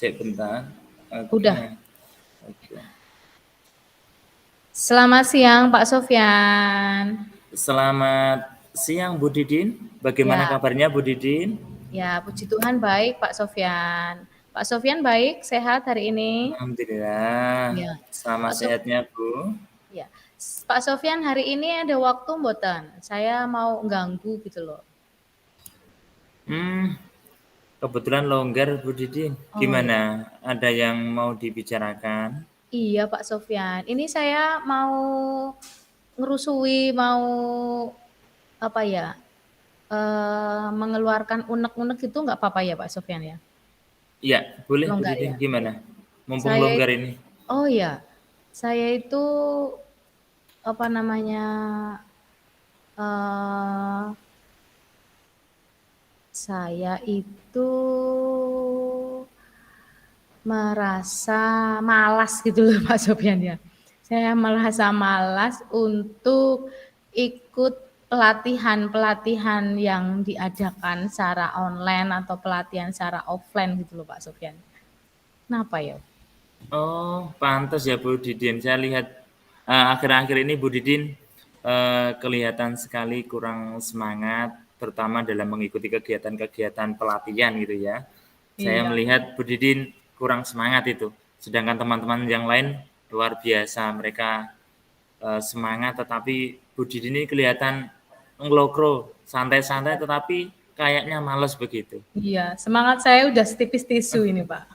Cek bentar. Oke. Udah. Oke. Selamat siang Pak Sofyan. Selamat siang Bu Didin. Bagaimana Ya, kabarnya Bu Didin? ya puji Tuhan baik Pak Sofyan. Pak Sofyan baik, sehat hari ini? Alhamdulillah. Ya. Sama Pak Sof sehatnya Bu. ya. Pak Sofyan hari ini ada waktu mboten? Saya mau ganggu gitu loh. Hmm, kebetulan longgar Bu Didin. Oh Gimana? ya. Ada yang mau dibicarakan? Iya Pak Sofyan. Ini saya mau ngerusui, mau apa ya? Mengeluarkan unek-unek itu nggak apa-apa ya Pak Sofyan ya? Ya, boleh Kalau Bu nggak Didin. ya? Ya. Gimana? Mumpung Saya longgar ini. oh ya, saya itu apa namanya, eee, saya itu merasa malas gitu loh Pak Sofyan ya. Saya merasa malas untuk ikut pelatihan-pelatihan yang diadakan secara online atau pelatihan secara offline gitu loh Pak Sofyan. Kenapa ya? Oh, pantas ya Bu Didin. Saya lihat akhir-akhir ini Bu Didin kelihatan sekali kurang semangat, terutama dalam mengikuti kegiatan-kegiatan pelatihan gitu ya. Saya Iya. melihat Bu Didin kurang semangat itu. Sedangkan teman-teman yang lain luar biasa, mereka semangat, tetapi Bu Didin ini kelihatan ngelokro, santai-santai, tetapi kayaknya males begitu. Iya, semangat saya udah setipis tisu ini Pak.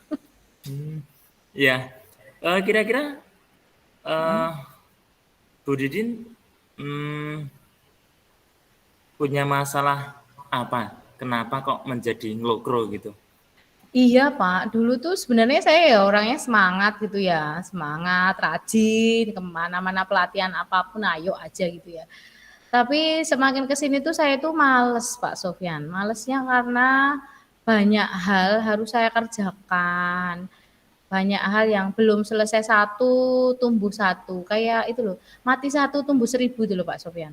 Hmm, ya, kira-kira Heeh. eh Bu Didin hmm, punya masalah apa? Kenapa kok menjadi ngelokro gitu? Iya Pak, dulu tuh sebenarnya saya ya orangnya semangat gitu ya, semangat, rajin, kemana-mana pelatihan apapun ayo aja gitu ya. Tapi semakin ke sini tuh saya tuh males Pak Sofyan, malesnya karena banyak hal harus saya kerjakan, banyak hal yang belum selesai satu, tumbuh satu, kayak itu loh, mati satu tumbuh seribu itu loh Pak Sofyan.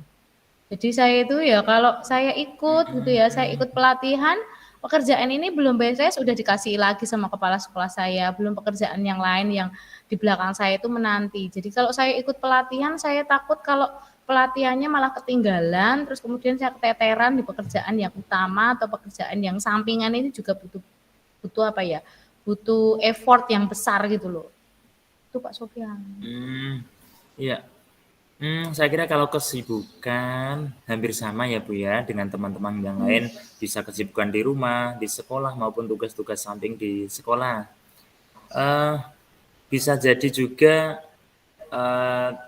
Jadi saya itu ya kalau saya ikut gitu ya, saya ikut pelatihan, pekerjaan ini belum beres udah dikasih lagi sama kepala sekolah saya, belum pekerjaan yang lain yang di belakang saya itu menanti. Jadi kalau saya ikut pelatihan, saya takut kalau pelatihannya malah ketinggalan, terus kemudian saya keteteran di pekerjaan yang utama atau pekerjaan yang sampingan ini juga butuh butuh apa ya, butuh effort yang besar gitu loh. Itu Pak Sofyan. Hmm, iya. Saya kira kalau kesibukan hampir sama ya Bu ya dengan teman-teman yang lain, bisa kesibukan di rumah, di sekolah maupun tugas-tugas samping di sekolah. Eh, Bisa jadi juga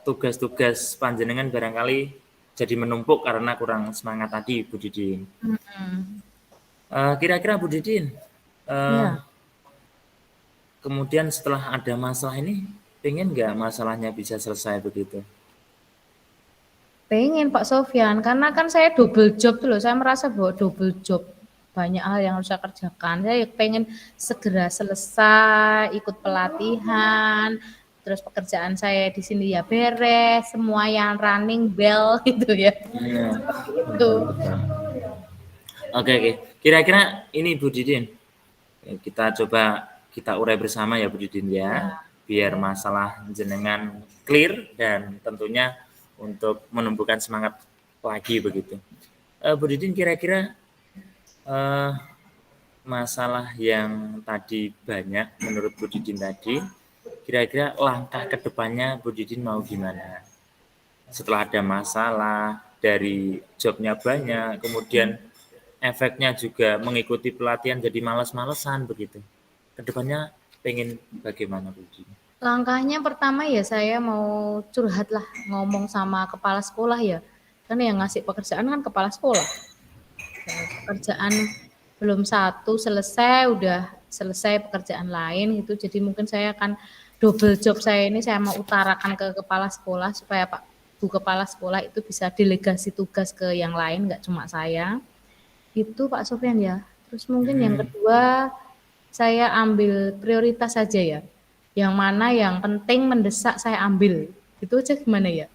tugas-tugas panjenengan barangkali jadi menumpuk karena kurang semangat tadi Bu Didin. Mhm. Kira-kira Bu Didin, eh, Iya. kemudian setelah ada masalah ini, pengen nggak masalahnya bisa selesai begitu? Pengen Pak Sofyan, karena kan saya double job tuh loh, saya merasa bahwa double job. Banyak hal yang harus saya kerjakan. Saya pengen segera selesai, ikut pelatihan, terus pekerjaan saya di sini ya beres, semua yang running bell gitu ya. Iya, Seperti itu. betul, betul. Oke, oke. Kira-kira ini Bu Didin, kita coba kita urai bersama ya Bu Didin ya, Ya, biar boleh. masalah jenengan clear dan tentunya untuk menumbuhkan semangat lagi begitu. Bu Didin kira-kira eh, masalah yang tadi banyak menurut Bu Didin tadi, kira-kira langkah kedepannya Bu Didin mau gimana? Setelah ada masalah dari jobnya banyak, kemudian efeknya juga mengikuti pelatihan jadi malas-malesan begitu. Kedepannya pengen bagaimana Bu Didin? Langkahnya pertama ya saya mau curhat lah, ngomong sama kepala sekolah ya. Karena yang ngasih pekerjaan kan kepala sekolah. Pekerjaan belum satu selesai, udah selesai pekerjaan lain gitu. Jadi mungkin saya akan double job saya ini saya mau utarakan ke kepala sekolah supaya Pak Bu Kepala Sekolah itu bisa delegasi tugas ke yang lain, nggak cuma saya. Itu Pak Sofyan ya. Terus mungkin yang Hmm, kedua saya ambil prioritas saja ya. Yang mana yang penting mendesak saya ambil. Itu aja gimana ya?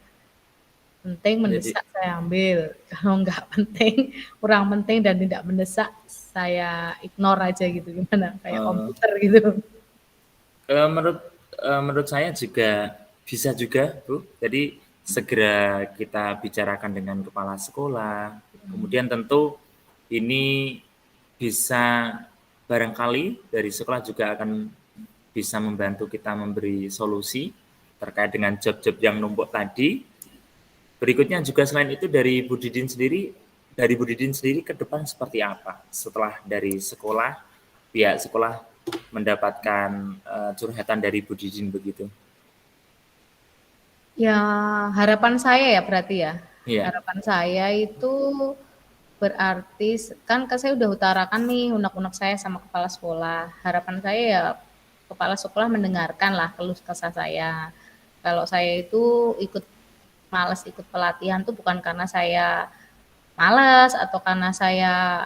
Penting jadi mendesak saya ambil, kalau nggak penting, kurang penting dan tidak mendesak, saya ignore aja gitu, gimana, kayak eh, komputer gitu. Menurut saya juga bisa juga, Bu. Jadi segera kita bicarakan dengan kepala sekolah. Kemudian tentu ini bisa barangkali dari sekolah juga akan bisa membantu kita memberi solusi terkait dengan job-job yang numpuk tadi. Berikutnya juga selain itu dari Bu Didin sendiri ke depan seperti apa setelah dari sekolah, pihak sekolah mendapatkan curhatan dari Bu Didin begitu. Ya, harapan saya ya berarti ya. Iya, Harapan saya itu berarti kan saya udah utarakan nih unek-unek saya sama kepala sekolah. Harapan saya ya kepala sekolah mendengarkan lah keluh kesah saya. Kalau saya itu males ikut pelatihan tuh bukan karena saya malas atau karena saya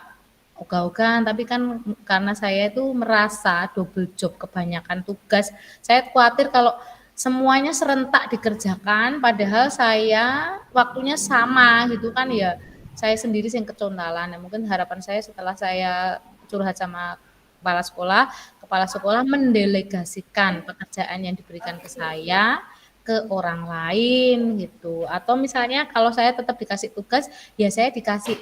ogah-ogahan, tapi kan karena saya itu merasa double job, kebanyakan tugas. Saya khawatir kalau semuanya serentak dikerjakan, padahal saya waktunya sama gitu kan ya. Saya sendiri yang kecontalan. Ya, mungkin harapan saya setelah saya curhat sama kepala sekolah mendelegasikan pekerjaan yang diberikan ke saya ke orang lain gitu. Atau misalnya kalau saya tetap dikasih tugas, ya saya dikasih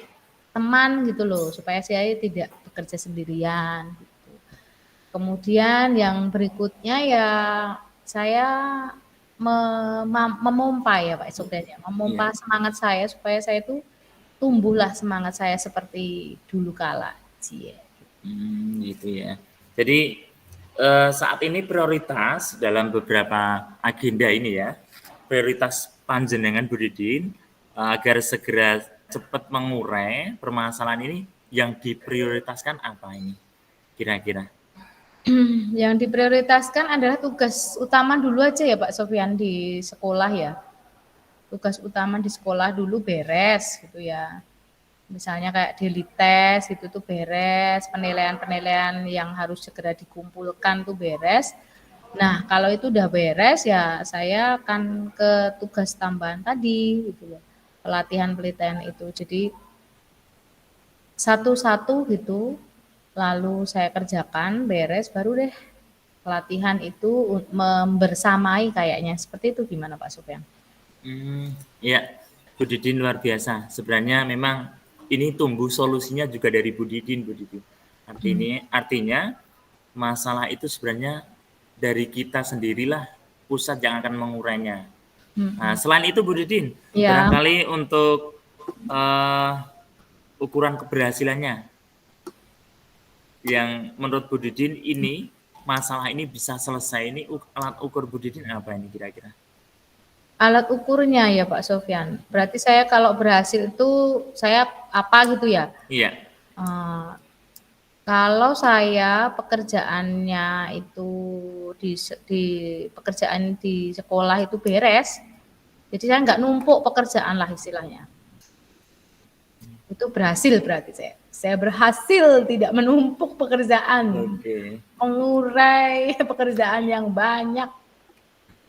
teman gitu loh, supaya saya tidak bekerja sendirian gitu. Kemudian yang berikutnya ya saya memompa ya Pak Sofyan ya, iya. memompa semangat saya supaya saya itu tumbuhlah semangat saya seperti dulu kala. Cie. Gitu ya. Jadi saat ini prioritas dalam beberapa agenda ini ya, prioritas panjenengan Bu Didin agar segera cepat mengurai permasalahan ini yang diprioritaskan apa ini kira-kira? Yang diprioritaskan adalah tugas utama dulu aja ya Pak Sofyan di sekolah ya. Tugas utama di sekolah dulu beres gitu ya. Misalnya kayak daily test itu tuh beres, penilaian-penilaian yang harus segera dikumpulkan tuh beres. Nah, kalau itu udah beres ya saya akan ke tugas tambahan tadi gitu loh. Pelatihan-pelatihan itu. Jadi satu-satu gitu lalu saya kerjakan beres baru deh pelatihan itu membersamai kayaknya. Seperti itu gimana Pak Sofyan? Ya, Bu Didin luar biasa. Sebenarnya memang ini tumbuh solusinya juga dari Bu Didin, Bu Didin. Artinya masalah itu sebenarnya dari kita sendirilah pusat yang akan mengurainya. Nah, selain itu Bu Didin, Ya, barangkali untuk ukuran keberhasilannya yang menurut Bu Didin ini masalah ini bisa selesai ini alat ukur Bu Didin apa ini kira-kira? alat ukurnya ya Pak Sofyan. Berarti saya kalau berhasil itu saya apa gitu ya? Iya. Eh, kalau saya pekerjaannya itu di pekerjaan di sekolah itu beres, jadi saya nggak numpuk pekerjaan lah istilahnya. Itu berhasil berarti saya. Saya berhasil tidak menumpuk pekerjaan, Oke. mengurai pekerjaan yang banyak.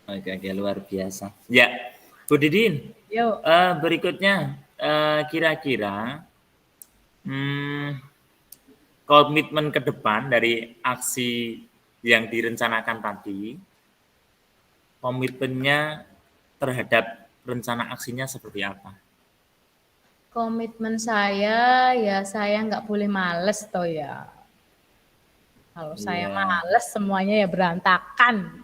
Oke, luar biasa. Ya, Bu Didin, Yuk. berikutnya kira-kira hmm, komitmen ke depan dari aksi yang direncanakan tadi, komitmennya terhadap rencana aksinya seperti apa? Komitmen saya, ya saya nggak boleh males toh ya. Kalau saya Iya, males semuanya ya berantakan.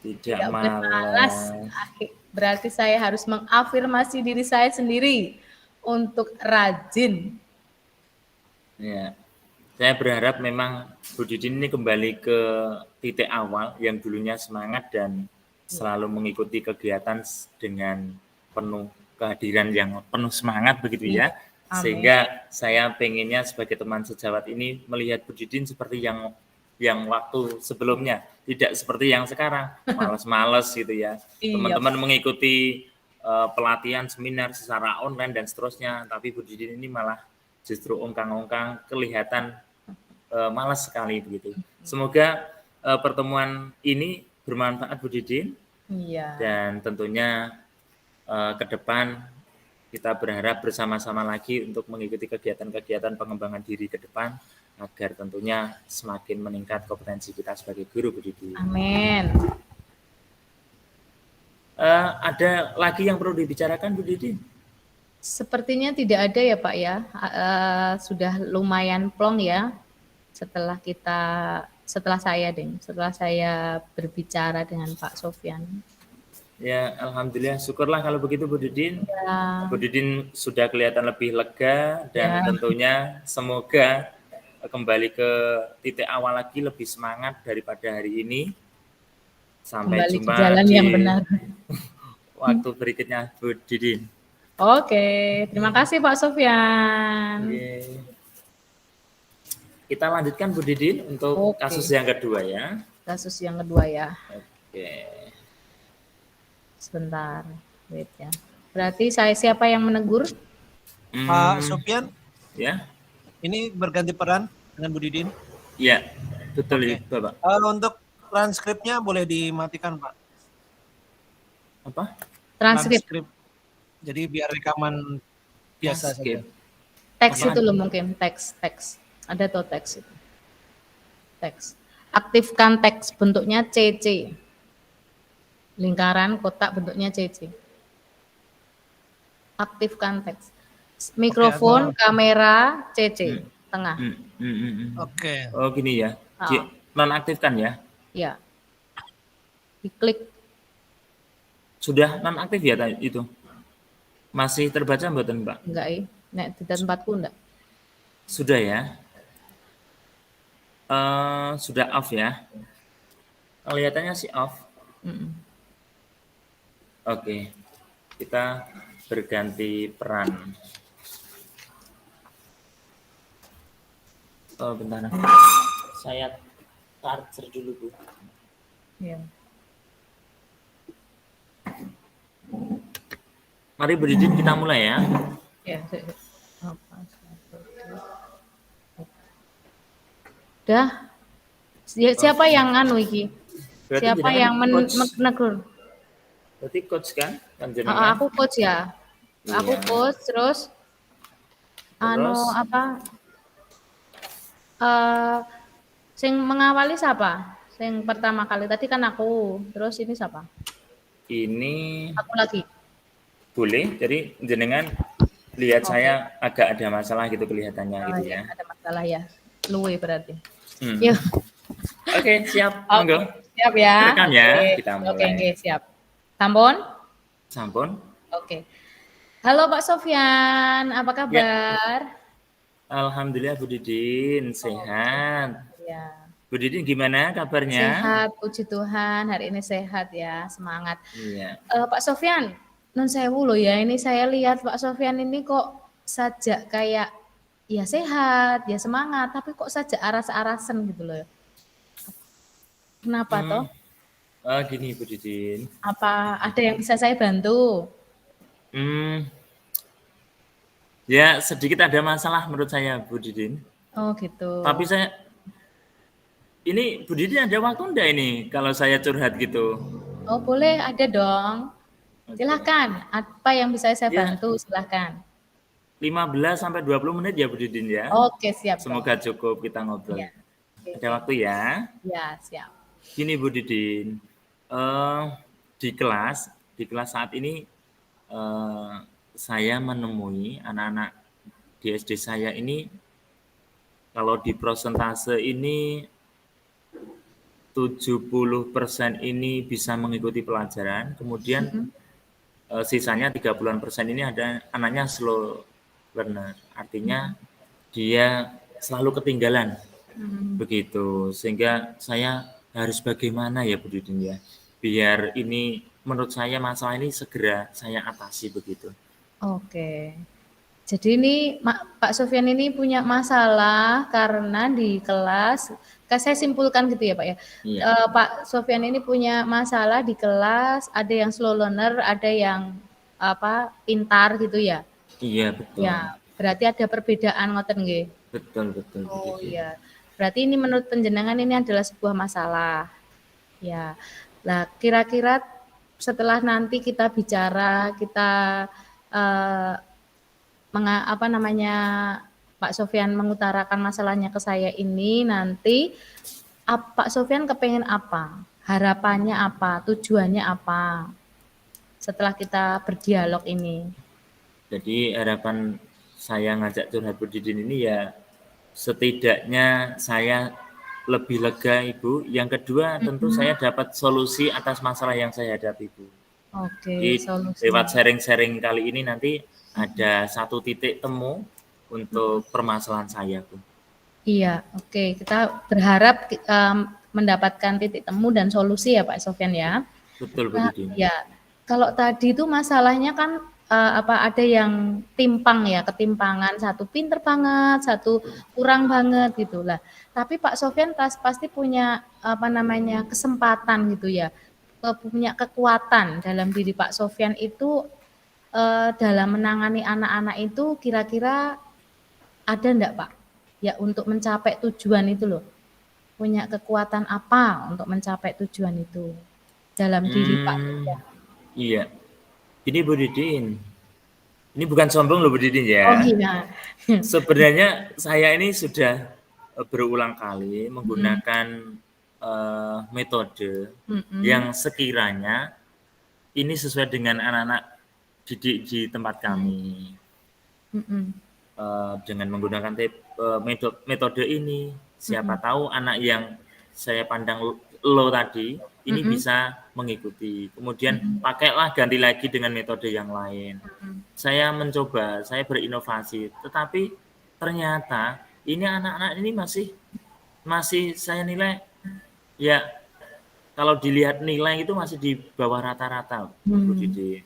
tidak Tidak boleh malas. malas. Berarti saya harus mengafirmasi diri saya sendiri untuk rajin. Ya, saya berharap memang Bu Didin ini kembali ke titik awal yang dulunya semangat dan selalu mengikuti kegiatan dengan penuh kehadiran yang penuh semangat begitu Iya, ya. amin. Sehingga saya pengennya sebagai teman sejawat ini melihat Bu Didin seperti yang waktu sebelumnya, tidak seperti yang sekarang, males-males gitu ya. Iya, Teman-teman Pak. mengikuti pelatihan seminar secara online dan seterusnya, tapi Bu Didin ini malah justru ongkang-ongkang kelihatan malas sekali begitu. Semoga pertemuan ini bermanfaat Bu Didin Iya. dan tentunya ke depan kita berharap bersama-sama lagi untuk mengikuti kegiatan-kegiatan pengembangan diri ke depan agar tentunya semakin meningkat kompetensi kita sebagai guru, Bu Didi. Amin. Ada lagi yang perlu dibicarakan, Bu Didi? Sepertinya tidak ada ya Pak ya. Sudah lumayan plong ya setelah saya berbicara dengan Pak Sofyan. Ya, alhamdulillah, syukurlah kalau begitu Bu Didin. Ya, Bu Didin sudah kelihatan lebih lega dan ya, tentunya semoga kembali ke titik awal lagi, lebih semangat daripada hari ini. Sampai kembali ke jumpa jalan yang di benar. waktu berikutnya, Bu Didin. Oke, terima kasih Pak Sofyan. Oke. Kita lanjutkan Bu Didin untuk Oke, kasus yang kedua ya. kasus yang kedua ya. Oke. Sebentar, wait ya. Berarti siapa yang menegur? Pak Sofyan, Ya, ini berganti peran dengan Bu Didin. ya, betul Oke. Bapak. Untuk transkripnya boleh dimatikan, Pak. Apa? Transkrip. Jadi biar rekaman biasa Transkrip. saja. Teks Oke. itu loh mungkin, teks. Ada tuh teks itu. Teks. Aktifkan teks bentuknya CC. Lingkaran kotak bentuknya CC. Aktifkan teks. Mikrofon, kamera, CC. Tengah. Oke. Oh gini ya, Ah. nonaktifkan ya. Ya. Diklik. Sudah nonaktif ya itu? Masih terbaca mboten Mbak? Enggak ya. Nek di tempatku enggak. Sudah ya. Sudah off ya. Kelihatannya sih off. Oke. Kita berganti peran. Oh bentar. Saya charger dulu Bu. Ya. Mari Bu Didin kita mulai ya. Ya. Udah. Siapa yang anu iki? Berarti Siapa jenengan yang coach. menegur? Berarti coach kan? Jenengan. Aku coach ya. Aku Iya. coach terus anu Terus? apa? Sing mengawali siapa? Sing pertama kali tadi kan aku. Terus ini siapa? Ini Aku lagi. boleh. Jadi jenengan lihat saya agak ada masalah gitu kelihatannya gitu ya. Ada masalah ya. Luwe berarti. Hmm. Yuk. Oke, siap. Monggo. Siap ya. Rekam ya, Oke. kita mulai. Oke, siap. Sampun? Sampun. Oke. Halo Pak Sofyan, apa kabar? Alhamdulillah Bu Didin sehat. Ya. Bu Didin gimana kabarnya? Sehat, puji Tuhan. Hari ini sehat ya, semangat. Iya. Pak Sofyan, non sewu loh ya. Ini saya lihat Pak Sofyan ini kok sajak kayak ya sehat, ya semangat, tapi kok saja aras-arasan gitu loh. Kenapa toh? Gini Bu Didin. Apa ada yang bisa saya bantu? Ya sedikit ada masalah menurut saya Bu Didin. Oh gitu. Tapi ini Bu Didin ada waktu enggak ini kalau saya curhat gitu? Oh boleh, ada dong. Silahkan, apa yang bisa saya bantu silahkan. 15 sampai 20 menit ya Bu Didin ya. Oke siap. Semoga cukup kita ngobrol. Ya. Ada waktu ya? Ya siap. Gini Bu Didin, di kelas saat ini saya menemui anak-anak di SD saya ini kalau di persentase ini 70% ini bisa mengikuti pelajaran, kemudian sisanya 30% ini ada anaknya slow learner, artinya dia selalu ketinggalan, begitu. Sehingga saya harus bagaimana ya Bu Didin ya, biar ini menurut saya masalah ini segera saya atasi begitu. Oke. Jadi ini Pak Sofyan ini punya masalah karena di kelas, saya simpulkan gitu ya Pak ya. Iya. Pak Sofyan ini punya masalah di kelas, ada yang slow learner, ada yang pintar gitu ya. Iya betul. Ya, berarti ada perbedaan ngoten nggih. Betul. Oh iya. Berarti ini menurut panjenengan ini adalah sebuah masalah. Ya. Nah, kira-kira setelah nanti kita bicara, kita Pak Sofyan mengutarakan masalahnya ke saya ini, nanti Pak Sofyan kepengen apa? Harapannya apa? Tujuannya apa? Setelah kita berdialog ini. Jadi harapan saya ngajak curhat Bu Didin ini ya setidaknya saya lebih lega Ibu. Yang kedua tentu saya dapat solusi atas masalah yang saya hadapi Ibu. Oke, Jadi solusi. lewat sharing-sharing kali ini nanti ada satu titik temu untuk permasalahan saya Bu. Iya, oke. Kita berharap mendapatkan titik temu dan solusi ya Pak Sofyan ya. Betul Bu Nah, Didin. ya. Kalau tadi itu masalahnya kan ada yang timpang ya, ketimpangan, satu pinter banget, satu kurang banget gitu lah. Tapi Pak Sofyan pasti punya kesempatan gitu ya, punya kekuatan dalam diri Pak Sofyan itu dalam menangani anak-anak itu kira-kira ada enggak Pak? Ya untuk mencapai tujuan itu loh. Punya kekuatan apa untuk mencapai tujuan itu dalam diri Pak Sofyan? Iya. Ini Bu Didin. Ini bukan sombong loh Bu Didin ya. Oh iya. Sebenarnya saya ini sudah berulang kali menggunakan metode yang sekiranya ini sesuai dengan anak-anak didik di tempat kami. Dengan menggunakan metode ini, siapa tahu anak yang saya pandang low tadi ini bisa mengikuti. Kemudian pakailah ganti lagi dengan metode yang lain. Saya mencoba, saya berinovasi, tetapi ternyata ini anak-anak ini masih saya nilai ya kalau dilihat nilai itu masih di bawah rata-rata Bu Didi.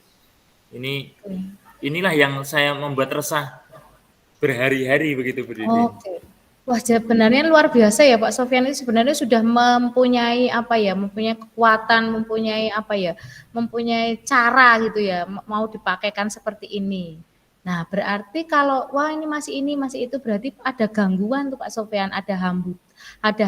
Inilah yang saya membuat resah berhari-hari begitu Bu Didi. Oke. Wah, sebenarnya luar biasa ya Pak Sofyan ini sebenarnya sudah mempunyai mempunyai kekuatan, mempunyai cara gitu ya, mau dipakaikan seperti ini. Nah, berarti kalau wah ini masih itu berarti ada gangguan tuh Pak Sofyan, ada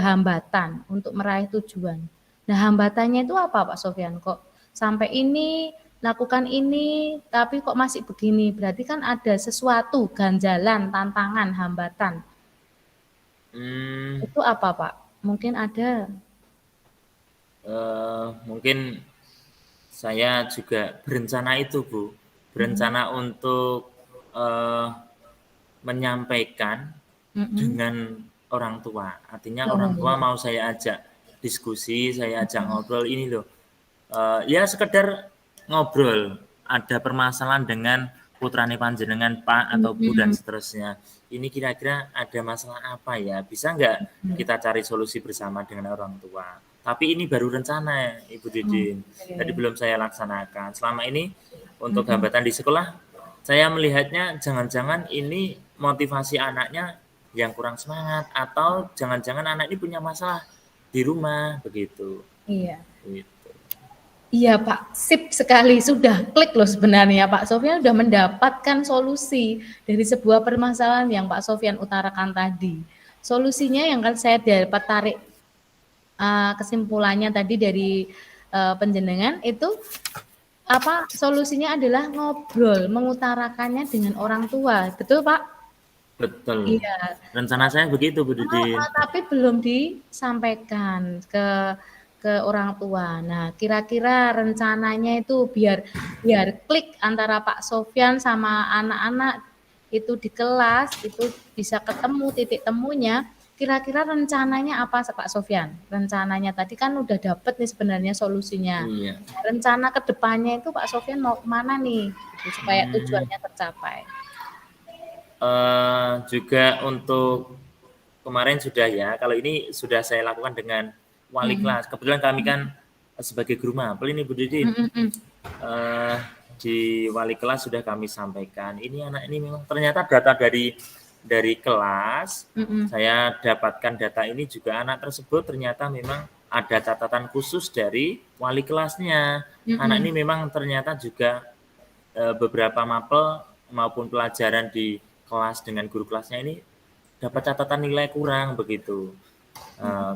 hambatan untuk meraih tujuan. Nah, hambatannya itu apa Pak Sofyan? Kok sampai ini lakukan ini tapi kok masih begini? Berarti kan ada sesuatu ganjalan, tantangan, hambatan. Itu apa Pak? Mungkin ada. Mungkin saya juga berencana itu Bu, berencana untuk menyampaikan dengan orang tua. Artinya orang tua mau saya ajak diskusi, saya ajak ngobrol ini loh. Ya sekedar ngobrol, ada permasalahan dengan putrane panjenengan Pak atau Bu dan seterusnya. Ini kira-kira ada masalah apa ya? Bisa nggak kita cari solusi bersama dengan orang tua? Tapi ini baru rencana Ibu Didin. Tadi belum saya laksanakan. Selama ini untuk hambatan di sekolah, saya melihatnya jangan-jangan ini motivasi anaknya yang kurang semangat atau jangan-jangan anak ini punya masalah di rumah begitu. Iya. Gitu. Iya Pak, sip sekali, sudah klik loh sebenarnya Pak Sofyan sudah mendapatkan solusi dari sebuah permasalahan yang Pak Sofyan utarakan tadi. Solusinya yang kan saya dapat tarik kesimpulannya tadi dari penjenengan itu solusinya adalah ngobrol, mengutarakannya dengan orang tua, betul Pak? Betul. Iya. Rencana saya begitu Bu Didin. Tapi belum disampaikan ke orang tua. Nah, kira-kira rencananya itu biar klik antara Pak Sofyan sama anak-anak itu di kelas, itu bisa ketemu titik temunya. Kira-kira rencananya apa Pak Sofyan? Rencananya tadi kan udah dapet nih sebenarnya solusinya. Iya. Nah, rencana kedepannya itu Pak Sofyan mau kemana nih gitu, supaya tujuannya tercapai? Juga untuk kemarin sudah ya, kalau ini sudah saya lakukan dengan wali kelas. Kebetulan kami kan sebagai guru mapel ini Bu Didin. Di wali kelas sudah kami sampaikan. Ini anak ini memang ternyata data dari kelas. Saya dapatkan data ini juga anak tersebut ternyata memang ada catatan khusus dari wali kelasnya. Anak ini memang ternyata juga beberapa mapel maupun pelajaran di kelas dengan guru kelasnya ini dapat catatan nilai kurang begitu.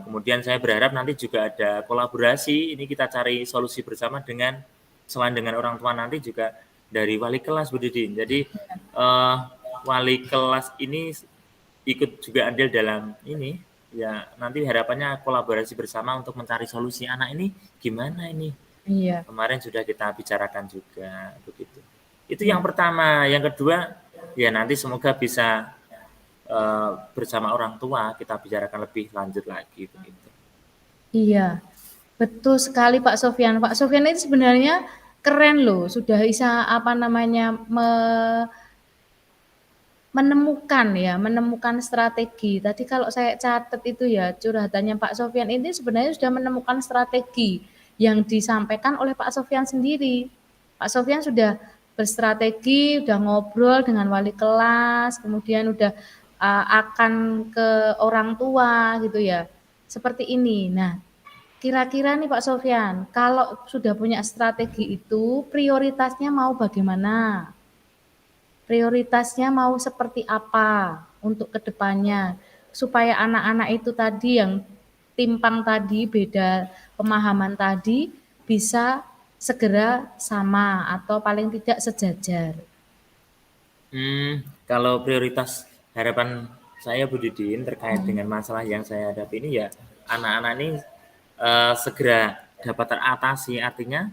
Kemudian saya berharap nanti juga ada kolaborasi, ini kita cari solusi bersama selain dengan orang tua nanti juga dari wali kelas Bu Didin. Jadi wali kelas ini ikut juga andil dalam ini, ya nanti harapannya kolaborasi bersama untuk mencari solusi anak ini gimana ini. Iya. Kemarin sudah kita bicarakan juga begitu. Itu yang Ya. pertama. Yang kedua, ya nanti semoga bisa bersama orang tua kita bicarakan lebih lanjut lagi begitu. Iya. Betul sekali Pak Sofyan. Pak Sofyan itu sebenarnya keren loh, sudah bisa apa namanya menemukan strategi. Tadi kalau saya catat itu ya, curhatannya Pak Sofyan ini sebenarnya sudah menemukan strategi yang disampaikan oleh Pak Sofyan sendiri. Pak Sofyan sudah berstrategi, udah ngobrol dengan wali kelas, kemudian udah akan ke orang tua gitu ya. Seperti ini. Nah, kira-kira nih Pak Sofyan, kalau sudah punya strategi itu, prioritasnya mau bagaimana? Prioritasnya mau seperti apa untuk kedepannya supaya anak-anak itu tadi yang timpang tadi, beda pemahaman tadi bisa segera sama atau paling tidak sejajar. Kalau prioritas harapan saya Bu Didin terkait dengan masalah yang saya hadapi ini ya anak-anak ini segera dapat teratasi, artinya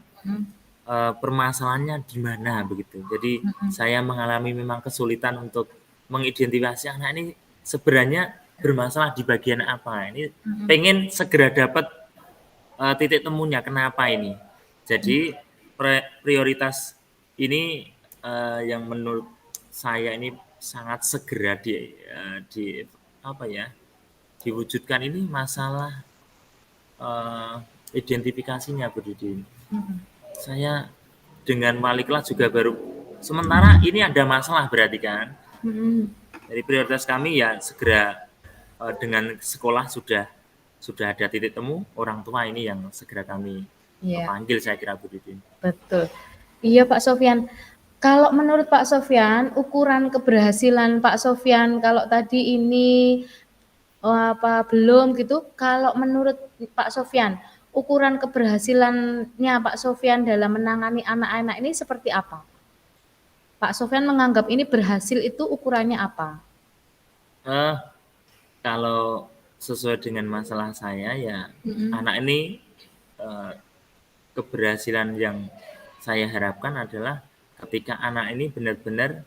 permasalahannya di mana begitu. Jadi saya mengalami memang kesulitan untuk mengidentifikasi anak ini sebenarnya bermasalah di bagian apa. Ini pengen segera dapat titik temunya kenapa ini. Jadi prioritas ini yang menurut saya ini sangat segera di apa ya diwujudkan ini masalah identifikasinya Bu Didin. Saya dengan wali kelas juga baru sementara ini ada masalah berarti kan. Jadi prioritas kami ya segera dengan sekolah sudah ada titik temu, orang tua ini yang segera kami panggil saya kira Bu Didin. Betul. Iya Pak Sofyan. Kalau menurut Pak Sofyan, ukuran keberhasilan Pak Sofyan kalau tadi ini belum gitu, kalau menurut Pak Sofyan, ukuran keberhasilannya Pak Sofyan dalam menangani anak-anak ini seperti apa? Pak Sofyan menganggap ini berhasil itu ukurannya apa? Kalau sesuai dengan masalah saya ya anak ini keberhasilan yang saya harapkan adalah ketika anak ini benar-benar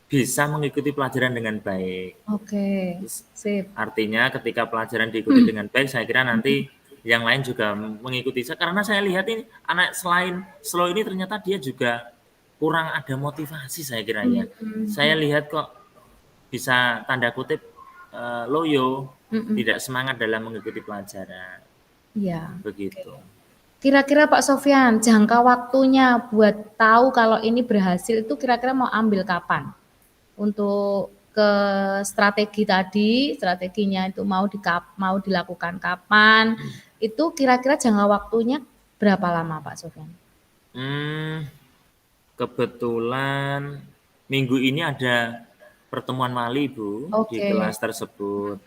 bisa mengikuti pelajaran dengan baik. Oke, sip. Artinya ketika pelajaran diikuti dengan baik, saya kira nanti yang lain juga mengikuti. Karena saya lihat ini anak selain slow ini ternyata dia juga kurang ada motivasi saya kira ya. Saya lihat kok bisa tanda kutip loyo, tidak semangat dalam mengikuti pelajaran. Iya. Begitu. Kira-kira Pak Sofyan, jangka waktunya buat tahu kalau ini berhasil itu kira-kira mau ambil kapan? Untuk ke strategi tadi, strateginya itu mau dilakukan kapan? Itu kira-kira jangka waktunya berapa lama Pak Sofyan? Kebetulan minggu ini ada pertemuan wali Bu di kelas tersebut.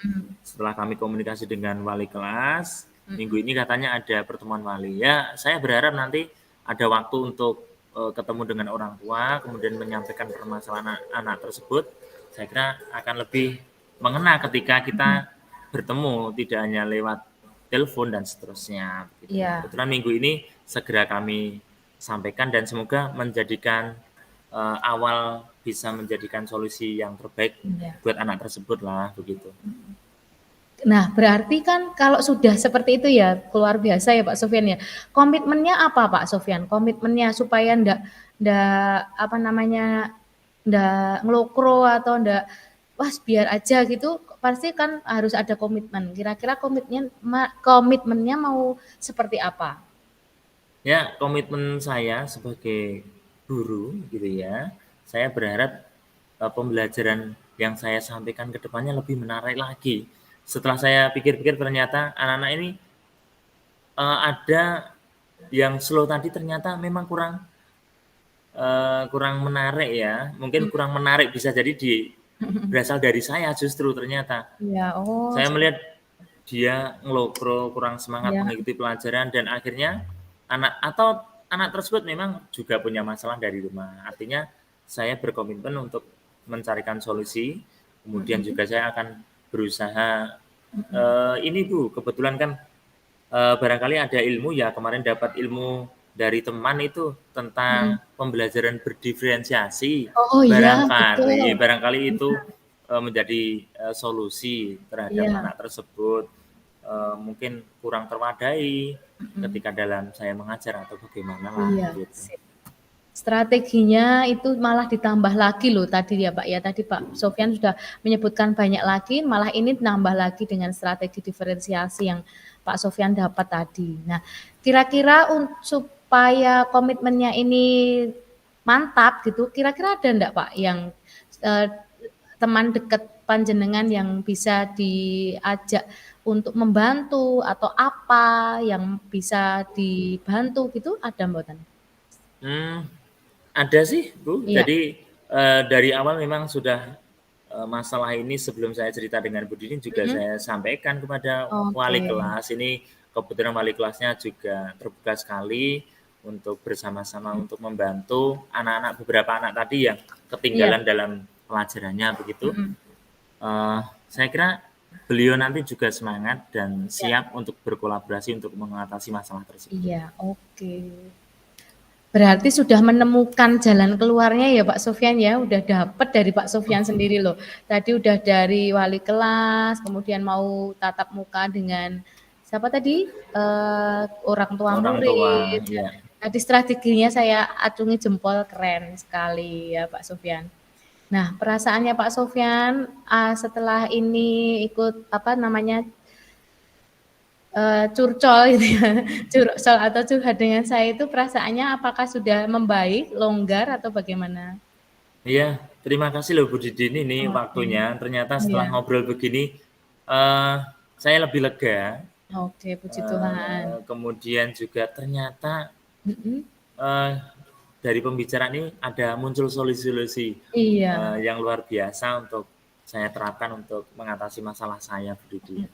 Setelah kami komunikasi dengan wali kelas, minggu ini katanya ada pertemuan wali. Ya, saya berharap nanti ada waktu untuk ketemu dengan orang tua, kemudian menyampaikan permasalahan anak tersebut. Saya kira akan lebih mengena ketika kita bertemu, tidak hanya lewat telepon dan seterusnya. Gitu. Kebetulan minggu ini segera kami sampaikan dan semoga menjadikan awal bisa menjadikan solusi yang terbaik buat anak tersebut lah begitu. Nah, berarti kan kalau sudah seperti itu ya luar biasa ya Pak Sofyan ya. Komitmennya apa Pak Sofyan? Komitmennya supaya ndak ngelokro atau ndak wah biar aja gitu, pasti kan harus ada komitmen. Kira-kira komitmennya mau seperti apa? Ya, komitmen saya sebagai guru gitu ya. Saya berharap pembelajaran yang saya sampaikan ke depannya lebih menarik lagi. Setelah saya pikir-pikir ternyata anak-anak ini ada yang slow tadi ternyata memang kurang menarik ya. Mungkin kurang menarik bisa jadi berasal dari saya justru ternyata. Ya, saya melihat dia ngelokro, kurang semangat mengikuti pelajaran dan akhirnya anak tersebut memang juga punya masalah dari rumah. Artinya saya berkomitmen untuk mencarikan solusi Kemudian Mhm. juga saya akan berusaha, Mhm. ini Bu, kebetulan kan, barangkali ada ilmu ya, kemarin dapat ilmu dari teman itu Mhm. tentang pembelajaran berdiferensiasi, Oh iya, barangkali betul. barangkali itu, Benar. menjadi, solusi terhadap Iya. anak tersebut, mungkin kurang terwadai Mhm. ketika dalam saya mengajar atau bagaimanalah Iya, begitu. sip. Strateginya itu malah ditambah lagi loh tadi ya Pak ya, tadi Pak Sofyan sudah menyebutkan banyak lagi, malah ini nambah lagi dengan strategi diferensiasi yang Pak Sofyan dapat tadi. Nah, kira-kira supaya komitmennya ini mantap gitu, kira-kira ada ndak Pak yang, eee, teman dekat panjenengan yang bisa diajak untuk membantu atau apa yang bisa dibantu gitu, ada mboten? Mmm, ada sih Bu, Iya. jadi, dari awal memang sudah, masalah ini sebelum saya cerita dengan Bu Didin juga Mhm. saya sampaikan kepada Oke. wali kelas. Ini kebetulan wali kelasnya juga terbuka sekali untuk bersama-sama Mhm. untuk membantu anak-anak beberapa anak tadi yang Iya. ketinggalan dalam pelajarannya begitu. Mhm. Eee, saya kira beliau nanti juga semangat dan Iya. siap untuk berkolaborasi untuk mengatasi masalah tersebut. Iya, oke. Berarti sudah menemukan jalan keluarnya ya Pak Sofyan ya, udah dapet dari Pak Sofyan sendiri loh. Tadi udah dari wali kelas, kemudian mau tatap muka dengan siapa tadi, orang tua Orang tua, murid. iya. Tadi strateginya saya acungi jempol, keren sekali ya Pak Sofyan. Nah, perasaannya Pak Sofyan, setelah ini ikut apa namanya, curcol gitu ya, curcol atau curhat dengan saya itu perasaannya apakah sudah membaik, longgar atau bagaimana? Iya, terima kasih loh Bu Didin ini Oke, waktunya. Ternyata setelah iya. ngobrol begini, eee, saya lebih lega, Oke, puji Tuhan. kemudian juga ternyata, Mhm. eee, dari pembicaraan ini ada muncul solusi-solusi, Iya. yang luar biasa untuk saya terapkan untuk mengatasi masalah saya, Bu Didin. Mhm.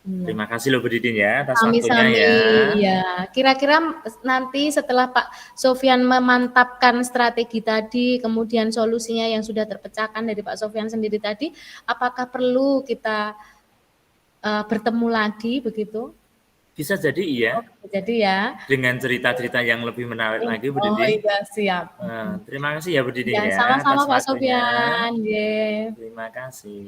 Iya. Terima kasih loh Bu Didin ya atas waktunya Sami-sami, ya. ya. Kira-kira nanti setelah Pak Sofyan memantapkan strategi tadi, kemudian solusinya yang sudah terpecahkan dari Pak Sofyan sendiri tadi, apakah perlu kita, bertemu lagi begitu? Bisa jadi iya, Oh, jadi ya. dengan cerita-cerita yang lebih menarik lagi Bu Oh Didin. iya siap, mhm. Terima kasih ya Bu Didin Ya ya sama-sama atas Pak waktunya. Sofyan, nggih. Terima kasih.